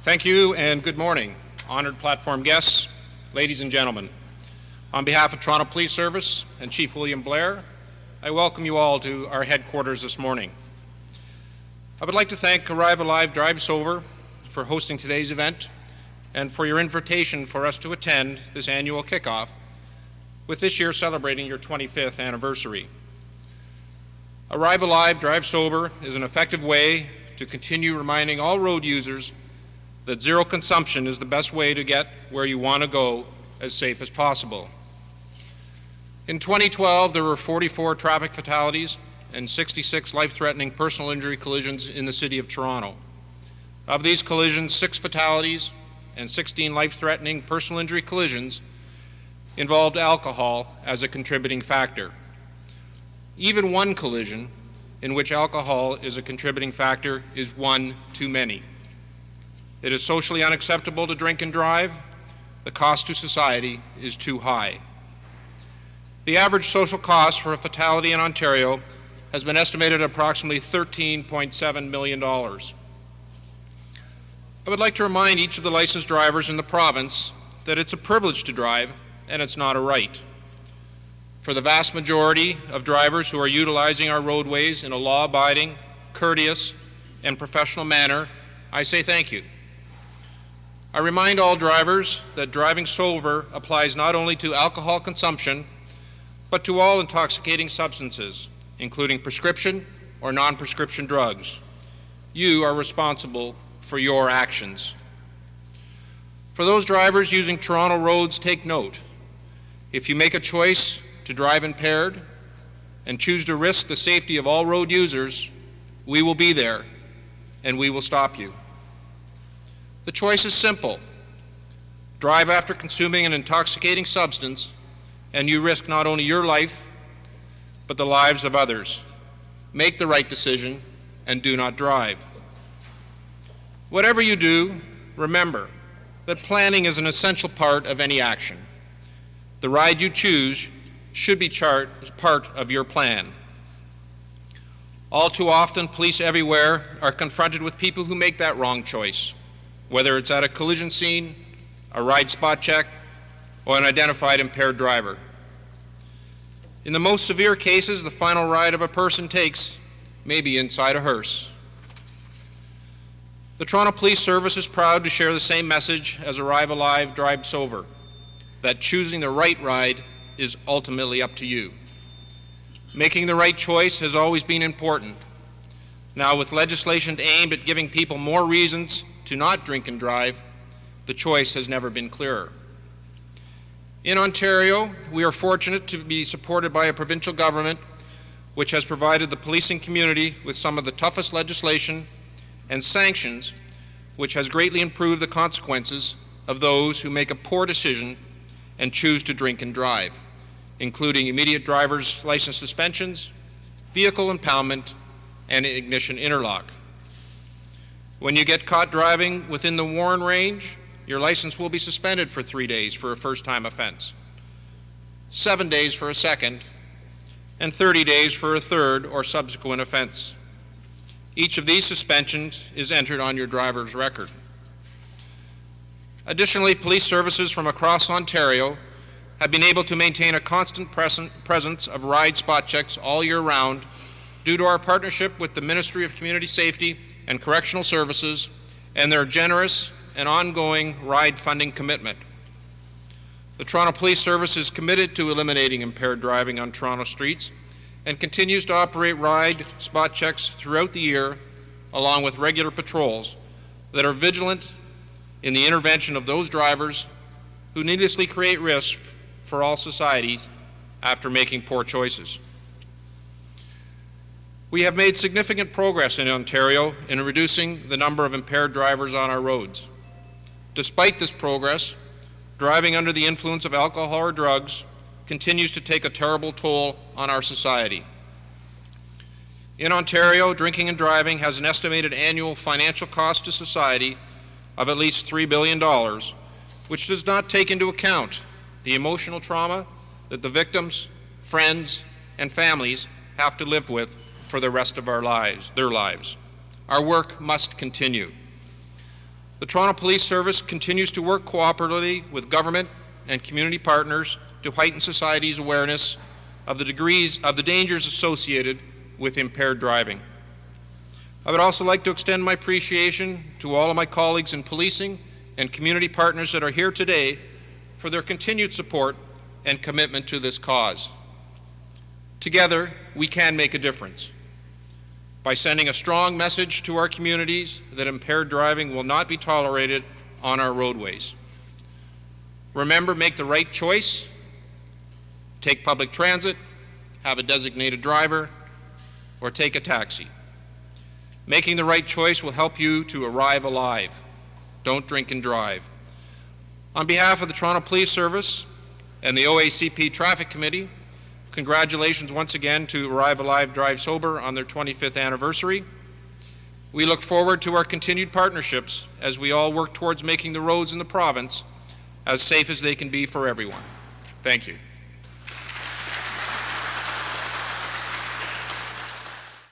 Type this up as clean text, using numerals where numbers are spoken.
Thank you and good morning, honored platform guests, ladies and gentlemen. On behalf of Toronto Police Service and Chief William Blair, I welcome you all to our headquarters this morning. I would like to thank Arrive Alive Drive Sober for hosting today's event and for your invitation for us to attend this annual kickoff, with this year celebrating your 25th anniversary. Arrive Alive Drive Sober is an effective way to continue reminding all road users that zero consumption is the best way to get where you want to go as safe as possible. In 2012, there were 44 traffic fatalities and 66 life-threatening personal injury collisions in the City of Toronto. Of these collisions, 6 fatalities and 16 life-threatening personal injury collisions involved alcohol as a contributing factor. Even one collision in which alcohol is a contributing factor is one too many. It is socially unacceptable to drink and drive. The cost to society is too high. The average social cost for a fatality in Ontario has been estimated at approximately $13.7 million. I would like to remind each of the licensed drivers in the province that it's a privilege to drive and it's not a right. For the vast majority of drivers who are utilizing our roadways in a law-abiding, courteous, and professional manner, I say thank you. I remind all drivers that driving sober applies not only to alcohol consumption, but to all intoxicating substances, including prescription or non-prescription drugs. You are responsible for your actions. For those drivers using Toronto roads, take note. If you make a choice to drive impaired and choose to risk the safety of all road users, we will be there and we will stop you. The choice is simple. Drive after consuming an intoxicating substance and you risk not only your life, but the lives of others. Make the right decision and do not drive. Whatever you do, remember that planning is an essential part of any action. The ride you choose should be part of your plan. All too often, police everywhere are confronted with people who make that wrong choice, whether it's at a collision scene, a ride spot check, or an identified impaired driver. In the most severe cases, the final ride of a person takes may be inside a hearse. The Toronto Police Service is proud to share the same message as Arrive Alive, Drive Sober, that choosing the right ride is ultimately up to you. Making the right choice has always been important. Now, with legislation aimed at giving people more reasons to not drink and drive, the choice has never been clearer. In Ontario, we are fortunate to be supported by a provincial government which has provided the policing community with some of the toughest legislation and sanctions, which has greatly improved the consequences of those who make a poor decision and choose to drink and drive, including immediate driver's license suspensions, vehicle impoundment, and ignition interlock. When you get caught driving within the Warren range, your license will be suspended for 3 days for a first-time offense, 7 days for a second, and 30 days for a third or subsequent offense. Each of these suspensions is entered on your driver's record. Additionally, police services from across Ontario have been able to maintain a constant presence of ride spot checks all year round due to our partnership with the Ministry of Community Safety and Correctional Services and their generous and ongoing ride funding commitment. The Toronto Police Service is committed to eliminating impaired driving on Toronto streets and continues to operate ride spot checks throughout the year, along with regular patrols that are vigilant in the intervention of those drivers who needlessly create risk for all societies after making poor choices. We have made significant progress in Ontario in reducing the number of impaired drivers on our roads. Despite this progress, driving under the influence of alcohol or drugs continues to take a terrible toll on our society. In Ontario, drinking and driving has an estimated annual financial cost to society of at least $3 billion, which does not take into account the emotional trauma that the victims, friends, and families have to live with for the rest of their lives. Our work must continue. The Toronto Police Service continues to work cooperatively with government and community partners to heighten society's awareness of the dangers associated with impaired driving. I would also like to extend my appreciation to all of my colleagues in policing and community partners that are here today for their continued support and commitment to this cause. Together, we can make a difference by sending a strong message to our communities that impaired driving will not be tolerated on our roadways. Remember, make the right choice, take public transit, have a designated driver, or take a taxi. Making the right choice will help you to arrive alive. Don't drink and drive. On behalf of the Toronto Police Service and the OACP Traffic Committee, congratulations once again to Arrive Alive, Drive Sober on their 25th anniversary. We look forward to our continued partnerships as we all work towards making the roads in the province as safe as they can be for everyone. Thank you.